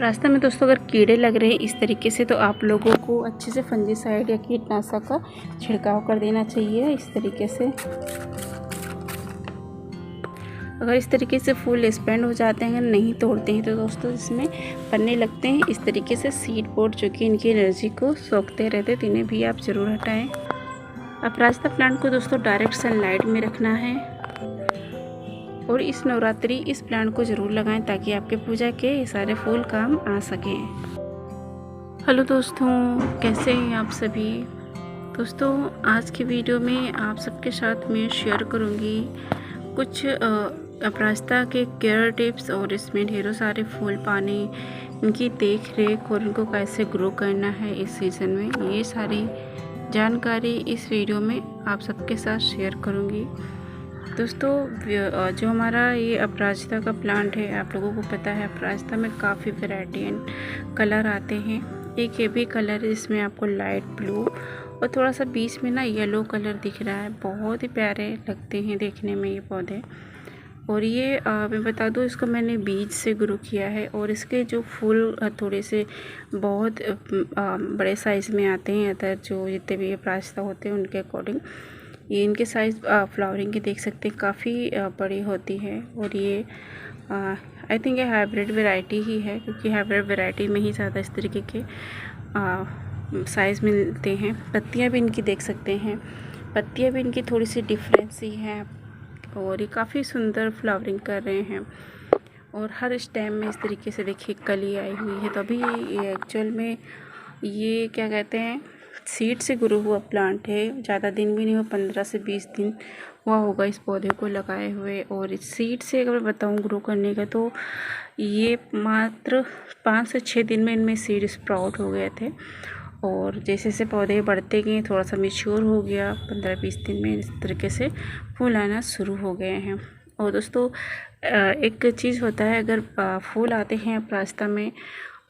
रास्ते में दोस्तों अगर कीड़े लग रहे हैं इस तरीके से तो आप लोगों को अच्छे से फंजीसाइड या कीटनाशक का छिड़काव कर देना चाहिए। इस तरीके से अगर इस तरीके से फूल एक्सपेंड हो जाते हैं, अगर नहीं तोड़ते हैं तो दोस्तों इसमें पन्ने लगते हैं। इस तरीके से सीड पोड जो कि इनकी एनर्जी को सोखते रहते हैं, तो इन्हें भी आप ज़रूर हटाएं। अपराजिता प्लांट को दोस्तों डायरेक्ट सनलाइट में रखना है और इस नवरात्रि इस प्लांट को ज़रूर लगाएं ताकि आपके पूजा के ये सारे फूल काम आ सकें। हेलो दोस्तों, कैसे हैं आप सभी। दोस्तों आज की वीडियो में आप सबके साथ मैं शेयर करूंगी कुछ अपराजिता के केयर टिप्स और इसमें ढेरों सारे फूल पाने, इनकी देख रेख और इनको कैसे ग्रो करना है इस सीज़न में। ये सारी जानकारी इस वीडियो में आप सबके साथ शेयर करूंगी। दोस्तों जो हमारा ये अपराजिता का प्लांट है, आप लोगों को पता है अपराजिता में काफ़ी वैरायटी एंड कलर आते हैं। एक ये भी कलर है जिसमें आपको लाइट ब्लू और थोड़ा सा बीच में ना येलो कलर दिख रहा है। बहुत ही प्यारे लगते हैं देखने में ये पौधे। और ये मैं बता दूँ, इसको मैंने बीज से ग्रो किया है और इसके जो फूल थोड़े से बहुत बड़े साइज़ में आते हैं। अदर जो जितने भी अपराजिता होते हैं उनके अकॉर्डिंग ये इनके साइज़ फ्लावरिंग के देख सकते हैं, काफ़ी बड़ी होती है। और ये आई थिंक ये हाइब्रिड वैरायटी ही है, क्योंकि हाइब्रिड वैरायटी में ही ज़्यादा इस तरीके के साइज़ मिलते हैं। पत्तियां भी इनकी देख सकते हैं, पत्तियां भी इनकी थोड़ी सी डिफरेंस ही हैं और ये काफ़ी सुंदर फ्लावरिंग कर रहे हैं। और हर स्टेम में इस तरीके से देखिए कली आई हुई है। तो अभी ये एक्चुअल में ये क्या कहते हैं, सीड से ग्रो हुआ प्लांट है। ज़्यादा दिन भी नहीं हुआ, 15 से 20 दिन हुआ होगा इस पौधे को लगाए हुए। और इस सीड से अगर मैं बताऊँ ग्रो करने का, तो ये मात्र 5 से 6 दिन में इनमें सीड स्प्राउट हो गए थे। और जैसे जैसे पौधे बढ़ते गए, थोड़ा सा मैच्योर हो गया, 15-20 दिन में इस तरीके से फूल आना शुरू हो गए हैं। और दोस्तों एक चीज़ होता है, अगर फूल आते हैं अपराजिता में,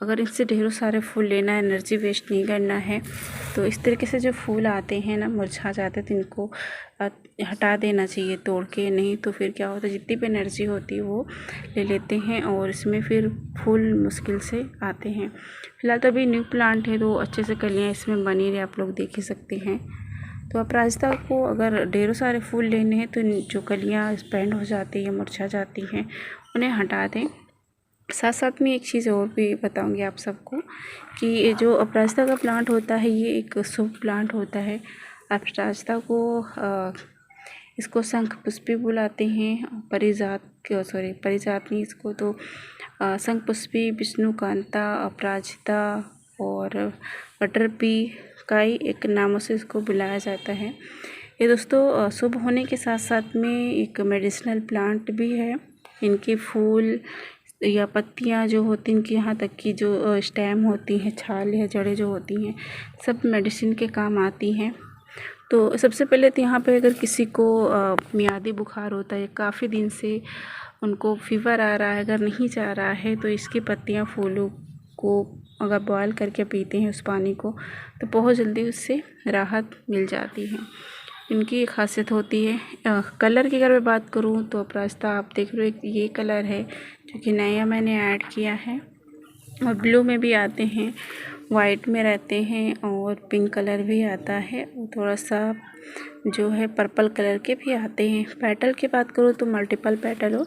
अगर इससे ढेरों सारे फूल लेना है, एनर्जी वेस्ट नहीं करना है, तो इस तरीके से जो फूल आते हैं ना मुरझा जाते हैं, तो इनको हटा देना चाहिए तोड़ के। नहीं तो फिर क्या होता है, जितनी भी एनर्जी होती है वो ले लेते हैं और इसमें फिर फूल मुश्किल से आते हैं। फिलहाल तो अभी न्यू प्लांट है तो अच्छे से कलियाँ इसमें बनी रही, आप लोग देख ही सकते हैं। तो अपराजिता को अगर ढेरों सारे फूल लेने हैं तो जो कलियाँ एक्सपेंड हो जाती हैं, मुरझा जाती हैं, उन्हें हटा दें। साथ साथ में एक चीज़ और भी बताऊंगी आप सबको कि ये जो अपराजिता का प्लांट होता है ये एक शुभ प्लांट होता है। अपराजिता को इसको शंख पुष्पी बुलाते हैं। परिजात नहीं, इसको तो शंख पुष्पी, विष्णुकांता, अपराजिता और बटरपी कई एक नामों से इसको बुलाया जाता है। ये दोस्तों शुभ होने के साथ साथ में एक मेडिसिनल प्लांट भी है। इनके फूल या पत्तियां जो होती हैं, इनकी यहाँ तक की जो स्टेम होती हैं, छाल या जड़ें जो होती हैं, सब मेडिसिन के काम आती हैं। तो सबसे पहले तो यहाँ पे अगर किसी को मियादी बुखार होता है, काफ़ी दिन से उनको फीवर आ रहा है, अगर नहीं जा रहा है, तो इसकी पत्तियाँ फूलों को अगर बॉयल करके पीते हैं उस पानी को, तो बहुत जल्दी उससे राहत मिल जाती है। इनकी एक खासियत होती है। कलर की अगर मैं बात करूँ तो अपराजिता आप देख रहे हो, ये कलर है जो कि नया मैंने ऐड किया है। और ब्लू में भी आते हैं, वाइट में रहते हैं और पिंक कलर भी आता है, और थोड़ा सा जो है पर्पल कलर के भी आते हैं। पेटल की बात करूँ तो मल्टीपल पेटल और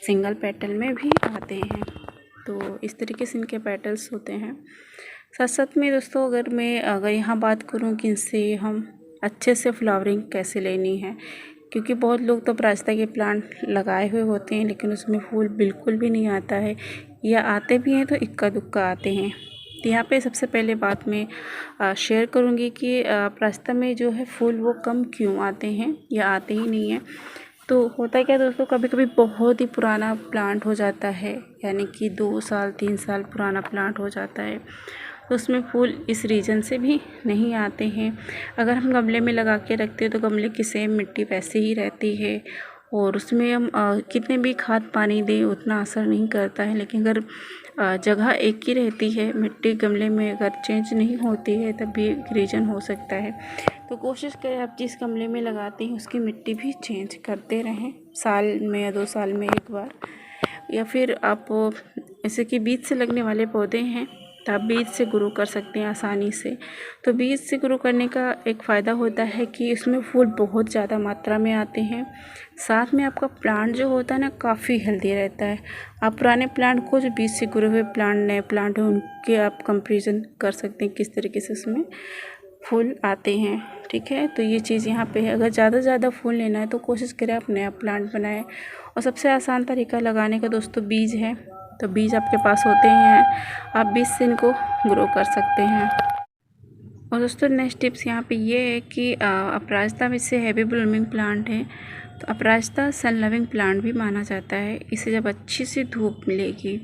सिंगल पेटल में भी आते हैं। तो इस तरीके से इनके पेटल्स होते हैं। साथ साथ में दोस्तों अगर यहाँ बात करूँ कि इनसे हम अच्छे से फ्लावरिंग कैसे लेनी है, क्योंकि बहुत लोग तो अपराजिता के प्लांट लगाए हुए होते हैं लेकिन उसमें फूल बिल्कुल भी नहीं आता है, या आते भी हैं तो इक्का दुक्का आते हैं। तो यहाँ पे सबसे पहले बात मैं शेयर करूँगी कि अपराजिता में जो है फूल वो कम क्यों आते हैं या आते ही नहीं हैं। तो होता क्या दोस्तों, कभी कभी बहुत ही पुराना प्लांट हो जाता है, यानी कि 2 साल 3 साल पुराना प्लांट हो जाता है, तो उसमें फूल इस रीज़न से भी नहीं आते हैं। अगर हम गमले में लगा के रखते हैं तो गमले की सेम मिट्टी वैसे ही रहती है और उसमें हम कितने भी खाद पानी दें उतना असर नहीं करता है। लेकिन अगर जगह एक ही रहती है, मिट्टी गमले में अगर चेंज नहीं होती है, तब भी रीज़न हो सकता है। तो कोशिश करें आप जिस गमले में लगाते हैं उसकी मिट्टी भी चेंज करते रहें, साल में या 2 साल में एक बार। या फिर आप जैसे कि बीज से लगने वाले पौधे हैं तो आप बीज से ग्रो कर सकते हैं आसानी से। तो बीज से ग्रो करने का एक फ़ायदा होता है कि इसमें फूल बहुत ज़्यादा मात्रा में आते हैं, साथ में आपका प्लांट जो होता है ना काफ़ी हेल्दी रहता है। आप पुराने प्लांट को जो बीज से ग्रो हुए प्लांट नए प्लांट हैं उनके आप कंपेरिजन कर सकते हैं किस तरीके से उसमें फूल आते हैं। ठीक है, तो ये चीज़ यहाँ पे है। अगर ज़्यादा से ज़्यादा फूल लेना है तो कोशिश करें आप नया प्लांट बनाएं। और सबसे आसान तरीका लगाने का दोस्तों बीज है, तो बीज आपके पास होते हैं, आप बीज से इनको ग्रो कर सकते हैं। और दोस्तों नेक्स्ट टिप्स यहाँ पे ये है कि अपराजिता में से हैवी ब्लूमिंग प्लांट है। तो अपराजिता सन लविंग प्लांट भी माना जाता है। इसे जब अच्छी सी धूप मिलेगी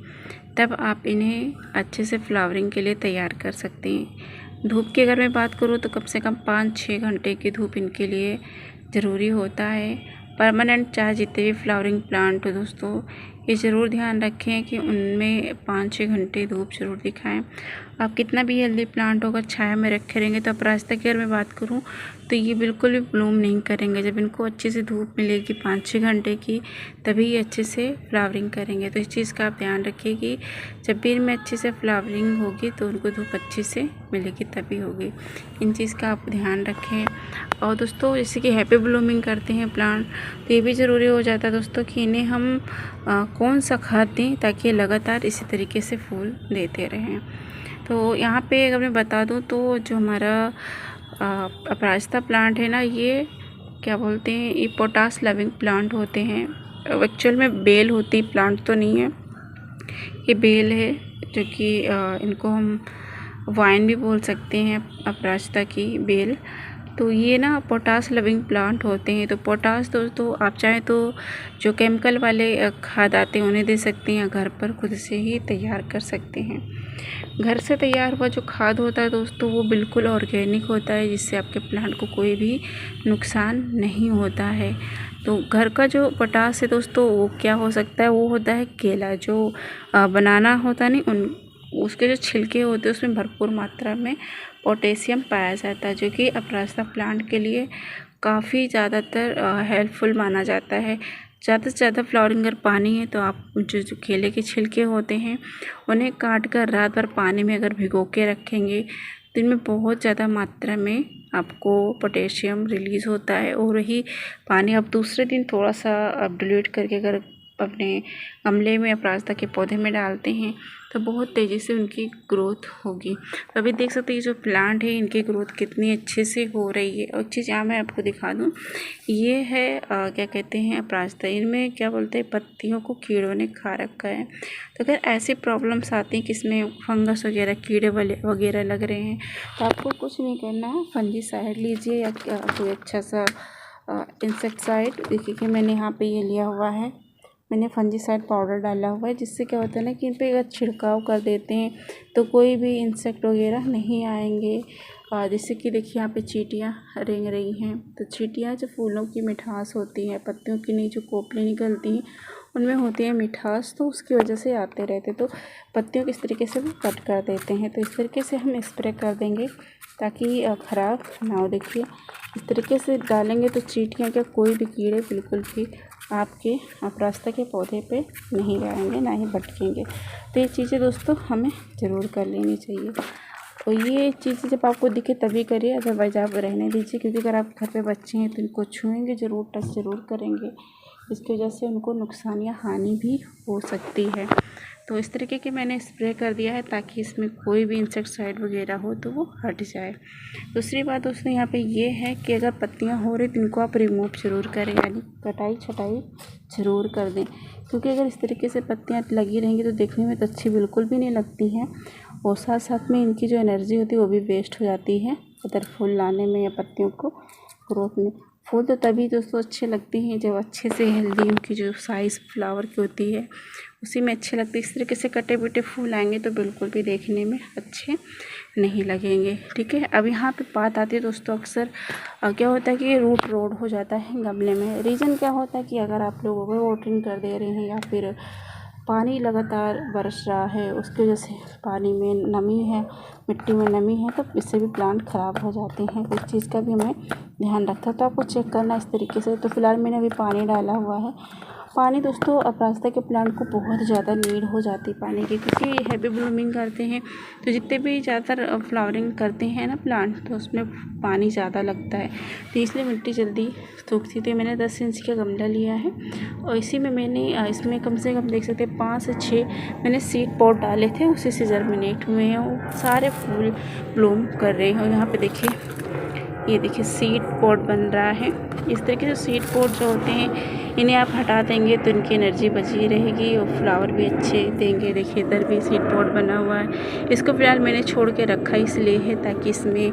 तब आप इन्हें अच्छे से फ्लावरिंग के लिए तैयार कर सकते हैं। धूप की अगर मैं बात करूँ तो कम से कम 5-6 घंटे की धूप इनके लिए ज़रूरी होता है। परमानेंट चाहे जितने भी फ्लावरिंग प्लांट हो दोस्तों, ये ज़रूर ध्यान रखें कि उनमें 5-6 घंटे धूप ज़रूर दिखाएं। आप कितना भी हेल्दी प्लांट होगा छाया में रखे रहेंगे तो अपराजिता की अगर मैं बात करूं तो ये बिल्कुल भी ब्लूम नहीं करेंगे। जब इनको अच्छे से धूप मिलेगी 5-6 घंटे की तभी ये अच्छे से फ्लावरिंग करेंगे। तो इस चीज़ का आप ध्यान रखिए कि जब भी इनमें अच्छे से फ्लावरिंग होगी तो उनको धूप अच्छे से मिलेगी तभी होगी। इन चीज़ का आप ध्यान रखें। और दोस्तों जैसे कि हैप्पी ब्लूमिंग करते हैं प्लांट तो ये भी ज़रूरी हो जाता है दोस्तों कि इन्हें हम कौन सा खाद दें ताकि ये लगातार इसी तरीके से फूल देते रहें। तो यहाँ पे अगर मैं बता दूँ तो जो हमारा अपराजिता प्लांट है ना, ये क्या बोलते हैं, ये पोटास लविंग प्लांट होते हैं। एक्चुअल में बेल होती, प्लांट तो नहीं है, ये बेल है जो कि इनको हम वाइन भी बोल सकते हैं, अपराजिता की बेल। तो ये ना पोटास लविंग प्लांट होते हैं। तो पोटास दोस्तों आप चाहें तो जो केमिकल वाले खाद आते हैं उन्हें दे सकते हैं या घर पर खुद से ही तैयार कर सकते हैं। घर से तैयार हुआ जो खाद होता है दोस्तों वो बिल्कुल ऑर्गेनिक होता है, जिससे आपके प्लांट को कोई भी नुकसान नहीं होता है। तो घर का जो पोटास है दोस्तों वो क्या हो सकता है, वो होता है केला, जो बनाना होता है नहीं, उसके जो छिलके होते हैं उसमें भरपूर मात्रा में पोटेशियम पाया जाता है, जो कि अपराजिता प्लांट के लिए काफ़ी ज़्यादातर हेल्पफुल माना जाता है। ज़्यादा से ज़्यादा फ्लावरिंग अगर पानी है तो आप जो केले के छिलके होते हैं उन्हें काट कर रात भर पानी में अगर भिगो के रखेंगे तो इनमें बहुत ज़्यादा मात्रा में आपको पोटेशियम रिलीज़ होता है। और वही पानी आप दूसरे दिन थोड़ा सा आप डिल्यूट करके अगर अपने गमले में अपराजिता के पौधे में डालते हैं तो बहुत तेज़ी से उनकी ग्रोथ होगी। तो अभी देख सकते हैं ये जो प्लांट है इनकी ग्रोथ कितनी अच्छे से हो रही है। और चीज़ यहाँ मैं आपको दिखा दूँ, ये है क्या कहते हैं अपराजिता, इनमें क्या बोलते हैं पत्तियों को कीड़ों ने खा रखा है। तो अगर ऐसी प्रॉब्लम्स आती हैं कि इसमें फंगस वगैरह कीड़े वगैरह लग रहे हैं तो आपको कुछ नहीं करना है, फंजीसाइड लीजिए या कोई अच्छा सा इंसेक्टिसाइड। देखिए कि मैंने यहाँ पे ये लिया हुआ है, मैंने फंजीसाइड पाउडर डाला हुआ है, जिससे क्या होता है ना कि इन पर अगर छिड़काव कर देते हैं तो कोई भी इंसेक्ट वगैरह नहीं आएंगे। जैसे कि देखिए यहाँ पे चींटियाँ रेंग रही हैं। तो चींटियाँ जो फूलों की मिठास होती है, पत्तियों की नहीं जो कोपली निकलती हैं उनमें होती है मिठास, तो उसकी वजह से आते रहते, तो पत्तियों को इस तरीके से वो कट कर देते हैं। तो इस तरीके से हम स्प्रे कर देंगे ताकि ख़राब ना हो। देखिए इस तरीके से डालेंगे तो चींटियाँ क्या कोई भी कीड़े बिल्कुल भी आपके अपराजिता के पौधे पे नहीं आएंगे, ना ही भटकेंगे। तो ये चीज़ें दोस्तों हमें ज़रूर कर लेनी चाहिए। तो ये चीज़ें जब आपको दिखे तभी करिए, अदरवाइज़ आप रहने दीजिए, क्योंकि अगर आप घर पे बच्चे हैं तो इनको छुएंगे ज़रूर, टच ज़रूर करेंगे, इसकी वजह से उनको नुकसान या हानि भी हो सकती है। तो इस तरीके के मैंने स्प्रे कर दिया है ताकि इसमें कोई भी इंसेक्टिसाइड वगैरह हो तो वो हट जाए। दूसरी बात दोस्तों यहाँ पे ये है कि अगर पत्तियाँ हो रही तो इनको आप रिमूव ज़रूर करें, यानी कटाई छटाई ज़रूर कर दें, क्योंकि अगर इस तरीके से पत्तियाँ लगी रहेंगी तो देखने में तो अच्छी बिल्कुल भी नहीं लगती हैं और साथ साथ में इनकी जो एनर्जी होती है वो भी वेस्ट हो जाती है अदर फूल लाने में या पत्तियों को ग्रोथ में। फूल तो तभी दोस्तों अच्छे लगते हैं जब अच्छे से हेल्दी उनकी जो साइज़ फ्लावर की होती है उसी में अच्छे लगते हैं। इस तरीके से कटे पिटे फूल आएंगे तो बिल्कुल भी देखने में अच्छे नहीं लगेंगे। ठीक है, अब यहाँ पे बात आती है दोस्तों, अक्सर क्या होता है कि रूट रोड हो जाता है गमले में। रीज़न क्या होता है कि अगर आप लोग ओवर वाटरिंग कर दे रहे हैं या फिर पानी लगातार बरस रहा है, उसकी वजह से पानी में नमी है, मिट्टी में नमी है, तो इससे भी प्लांट ख़राब हो जाते हैं। तो इस चीज़ का भी हमें ध्यान रखता है, तो आपको चेक करना इस तरीके से। तो फिलहाल मैंने अभी पानी डाला हुआ है पानी दोस्तों अपराजिता के प्लांट को बहुत ज़्यादा नीड हो जाती है पानी की, क्योंकि ये हैवी ब्लूमिंग करते हैं। तो जितने भी ज़्यादातर फ्लावरिंग करते हैं ना प्लांट, तो उसमें पानी ज़्यादा लगता है, तो इसलिए मिट्टी जल्दी सूखती। तो मैंने 10 इंच का गमला लिया है और इसी में मैंने इसमें कम से कम देख सकते हैं 5 से 6 मैंने सीड पॉट डाले थे, उसी से जर्मिनेट हुए हैं। वो सारे फूल ब्लूम कर रहे हैं। और यहाँ पे देखिए, ये देखिए सीड पॉट बन रहा है। इस तरीके से सीड पॉट जो होते हैं, इन्हें आप हटा देंगे तो इनकी एनर्जी बची रहेगी और फ्लावर भी अच्छे देंगे। देखिए इधर भी सीड पॉट बना हुआ है। इसको फ़िलहाल मैंने छोड़ के रखा इसलिए है ताकि इसमें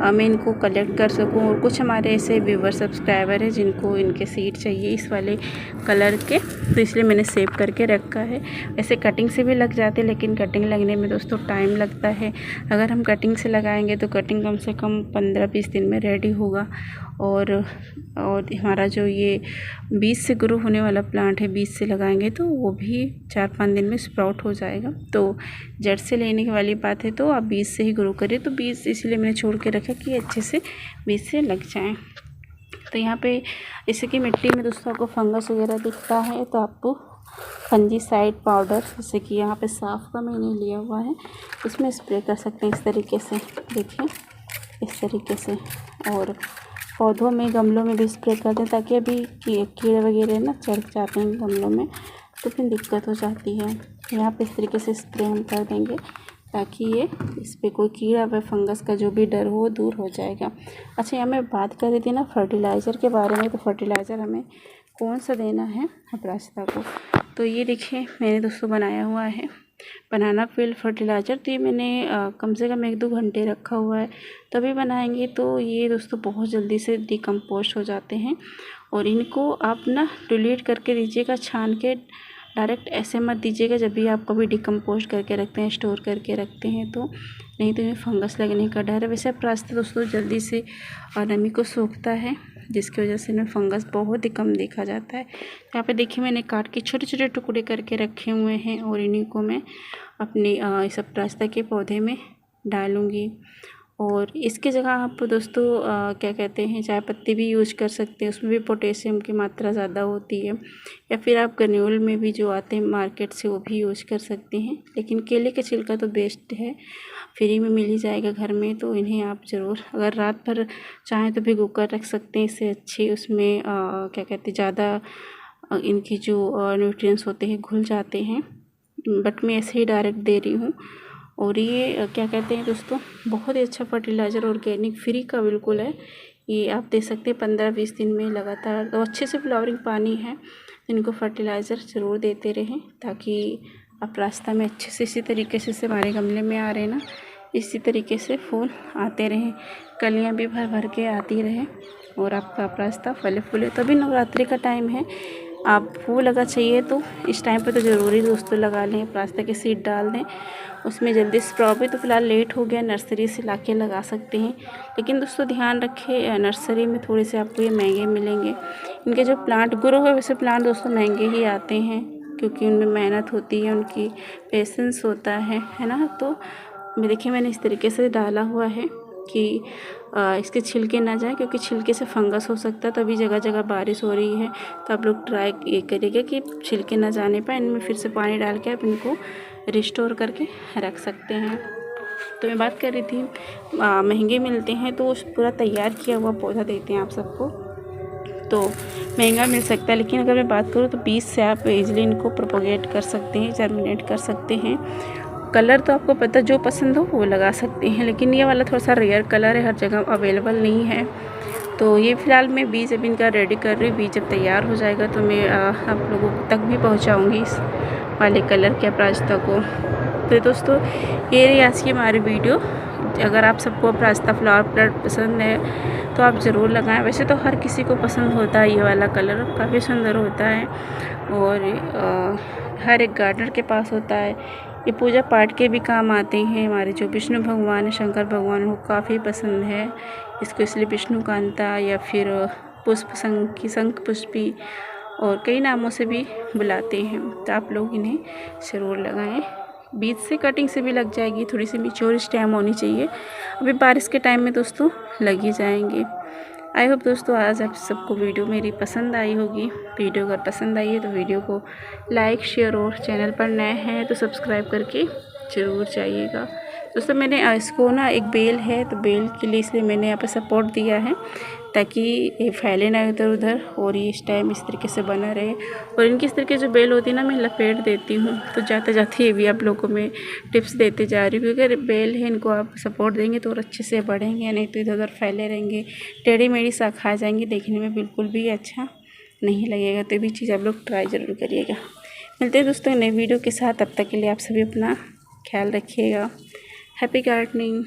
मैं इनको कलेक्ट कर सकूं। और कुछ हमारे ऐसे व्यूवर सब्सक्राइबर हैं जिनको इनके सीड चाहिए इस वाले कलर के, तो इसलिए मैंने सेव करके रखा है। ऐसे कटिंग से भी लग जाते, लेकिन कटिंग लगने में दोस्तों टाइम लगता है। अगर हम कटिंग से लगाएंगे तो कटिंग कम से कम 15-20 दिन में रेडी होगा। और हमारा जो ये बीज से ग्रो होने वाला प्लांट है, बीज से लगाएंगे तो वो भी 4-5 दिन में स्प्राउट हो जाएगा। तो जड़ से लेने की वाली बात है, तो आप बीज से ही ग्रो करिए। तो बीज इसलिए मैंने छोड़ के रखा कि अच्छे से बीज से लग जाएं। तो यहाँ पे इसकी मिट्टी में दोस्तों आपको फंगस वगैरह दिखता है, तो आपको फंजीसाइड पाउडर, जैसे कि यहाँ पे साफ का मैंने लिया हुआ है, इसमें स्प्रे कर सकते हैं इस तरीके से। देखिए इस तरीके से। और पौधों में, गमलों में भी स्प्रे कर दें, ताकि अभी कीड़े वगैरह ना चढ़ जाते हैं गमलों में, तो फिर दिक्कत हो जाती है। यहाँ पे इस तरीके से स्प्रे हम कर देंगे ताकि ये इस पर कोई कीड़ा व फंगस का जो भी डर हो दूर हो जाएगा। अच्छा, यहाँ मैं बात कर रही थी ना फर्टिलाइज़र के बारे में, तो फर्टिलाइज़र हमें कौन सा देना है अपराजिता को। तो ये देखिए मैंने दोस्तों बनाया हुआ है बनाना पील फर्टिलाइज़र। तो ये मैंने कम से कम 1-2 घंटे रखा हुआ है, तभी बनाएंगे। तो ये दोस्तों बहुत जल्दी से डिकम्पोस्ट हो जाते हैं। और इनको आप ना डिलीट करके दीजिएगा, छान के डायरेक्ट ऐसे मत दीजिएगा जब भी आप कभी डिकम्पोस्ट करके रखते हैं, स्टोर करके रखते हैं, तो नहीं तो इन्हें फंगस लगने का डर है। वैसे अपराजिता दोस्तों जल्दी से नमी को सोखता है, जिसकी वजह से इनमें फंगस बहुत ही कम देखा जाता है। यहाँ पे देखिए मैंने काट के छोटे छोटे टुकड़े करके रखे हुए हैं और इन्हीं को मैं अपनी इस अपराजिता के पौधे में डालूँगी। और इसकी जगह आप दोस्तों क्या कहते हैं, चाय पत्ती भी यूज कर सकते हैं, उसमें भी पोटेशियम की मात्रा ज़्यादा होती है। या फिर आप ग्रेन्यूल में भी जो आते हैं मार्केट से, वो भी यूज कर सकते हैं। लेकिन केले का छिलका तो बेस्ट है, फ्री में मिल ही जाएगा घर में। तो इन्हें आप ज़रूर, अगर रात भर चाहें तो भिगो कर रख सकते हैं, इससे अच्छे उसमें क्या कहते हैं ज़्यादा इनकी जो न्यूट्रिएंट्स होते हैं घुल जाते हैं। बट मैं ऐसे ही डायरेक्ट दे रही हूँ। और ये क्या कहते हैं दोस्तों, बहुत ही अच्छा फर्टिलाइज़र, ऑर्गेनिक, फ्री का बिल्कुल है। ये आप दे सकते हैं 15-20 दिन में लगातार। तो अच्छे से फ्लावरिंग पानी है, इनको फर्टिलाइज़र ज़रूर देते रहें, ताकि अपराजिता में अच्छे से इसी तरीके से हमारे गमले में आ रहे हैं ना, इसी तरीके से फूल आते रहें, कलियाँ भी भर भर के आती रहें और आपका अपराजिता फले फूले। तो अभी नवरात्रि का टाइम है, आप फूल अगर चाहिए तो इस टाइम पे तो ज़रूरी दोस्तों लगा लें, अपराजिता के सीड डाल दें, उसमें जल्दी स्प्राउट भी। तो फिलहाल लेट हो गया, नर्सरी से लाके लगा सकते हैं। लेकिन दोस्तों ध्यान रखें, नर्सरी में थोड़े से आपको ये महंगे मिलेंगे। इनके जो प्लांट ग्रो है, वैसे प्लांट दोस्तों महंगे ही आते हैं, क्योंकि उनमें मेहनत होती है, उनकी पेशेंस होता है ना। तो देखिए मैंने इस तरीके से डाला हुआ है कि इसके छिलके ना जाए, क्योंकि छिलके से फंगस हो सकता है। तो अभी जगह जगह बारिश हो रही है, तो आप लोग ट्राई ये करिएगा कि छिलके ना जाने पाए। इनमें फिर से पानी डाल के आप इनको रिस्टोर करके रख सकते हैं। तो मैं बात कर रही थी महंगे मिलते हैं, तो पूरा तैयार किया हुआ पौधा देते हैं आप सबको, तो महंगा मिल सकता है। लेकिन अगर मैं बात करूँ तो बीज से आप इजीली इनको प्रोपोगेट कर सकते हैं, जर्मिनेट कर सकते हैं। कलर तो आपको पता, जो पसंद हो वो लगा सकते हैं, लेकिन ये वाला थोड़ा सा रेयर कलर है, हर जगह अवेलेबल नहीं है। तो ये फ़िलहाल मैं बीज अब इनका रेडी कर रही हूँ। बीज जब तैयार हो जाएगा तो मैं आप लोगों तक भी पहुँचाऊँगी इस वाले कलर के अपराजिता को। तो दोस्तों ये रही आज की हमारी वीडियो। अगर आप सबको अपराजिता फ्लावर प्लांट पसंद है तो आप ज़रूर लगाएं। वैसे तो हर किसी को पसंद होता है, ये वाला कलर काफ़ी सुंदर होता है और हर एक गार्डनर के पास होता है। ये पूजा पाठ के भी काम आते हैं। हमारे जो विष्णु भगवान है, शंकर भगवान, को काफ़ी पसंद है इसको, इसलिए विष्णुकांता या फिर पुष्प शंख पुष्पी और कई नामों से भी बुलाते हैं। तो आप लोग इन्हें ज़रूर लगाएं। बीज से, कटिंग से भी लग जाएगी, थोड़ी सी मैच्योर टाइम होनी चाहिए। अभी बारिश के टाइम में दोस्तों लग ही जाएंगे। आई होप दोस्तों आज आप सबको वीडियो मेरी पसंद आई होगी। वीडियो अगर पसंद आई है तो वीडियो को लाइक शेयर और चैनल पर नए हैं तो सब्सक्राइब करके ज़रूर जाइएगा। दोस्तों मैंने इसको ना एक बेल है तो बेल के लिए इसलिए मैंने यहाँ पर सपोर्ट दिया है ताकि ये फैले ना इधर उधर और ये इस टाइम इस तरीके से बना रहे। और इनकी इस तरीके जो बेल होती है ना मैं लपेट देती हूँ। तो जाते जाते ये भी आप लोगों को मैं टिप्स देते जा रही हूँ क्योंकि अगर बेल है इनको आप सपोर्ट देंगे तो और अच्छे से बढ़ेंगे, नहीं तो इधर उधर फैले रहेंगे, टेढ़ी मेढ़ी सा खा जाएंगे, देखने में बिल्कुल भी अच्छा नहीं लगेगा। तो ये भी चीज़ आप लोग ट्राई ज़रूर करिएगा। मिलते हैं दोस्तों नए वीडियो के साथ, तब तक के लिए आप सभी अपना ख्याल रखिएगा। Happy gardening.